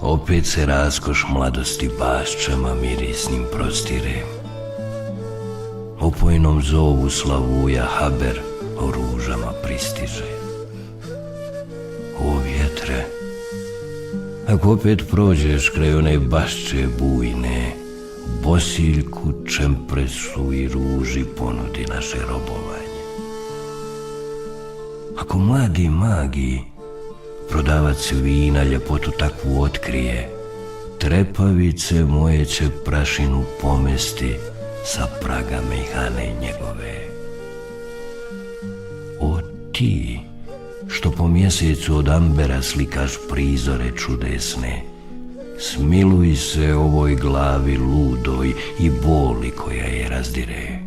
Opet se raskoš mladosti baščama mirisnim prostire. Opojnom zovu slavuja haber o ružama pristiže. O vjetre, ako opet prođeš kraj one bašče bujne, bosiljku, čempresu i ruži ponudi naše robovanje. Ako mladi magi, prodavac vina ljepotu takvu otkrije, trepavice moje će prašinu pomesti sa praga mehane njegove. O ti, što po mjesecu od ambera slikaš prizore čudesne, smiluj se ovoj glavi ludoj i boli koja je razdire.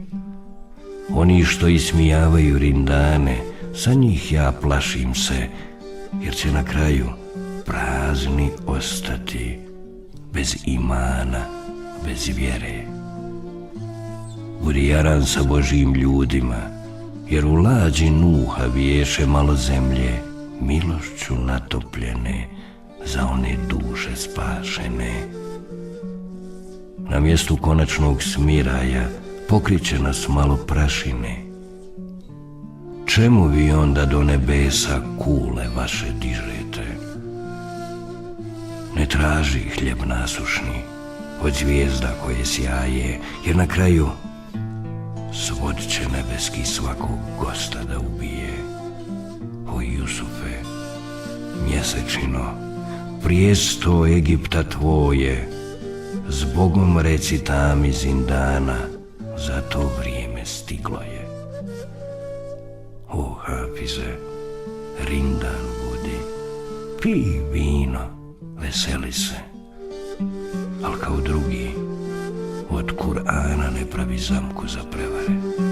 Oni što ismijavaju rindane, za njih ja plašim se, jer će na kraju prazni ostati, bez imana, bez vjere. Budi jaran sa Božjim ljudima, jer u lađi Nuha viješe malo zemlje, milošću natopljene za one duše spašene. Na mjestu konačnog smiraja pokriće nas malo prašine. Čemu vi onda do nebesa kule vaše dižete? Ne traži hljeb nasušni od zvijezda koje sjaje, jer na kraju svod će nebeski svakog gosta da ubije. O Jusufe, mjesečino, prijesto Egipta tvoje, zbogom reci tami zindana, za to vrijeme stiglo je. O Hafize, rindan budi, pij vino, veseli se, al kao drugi, od Kur'ana ne pravi zamku za prevare.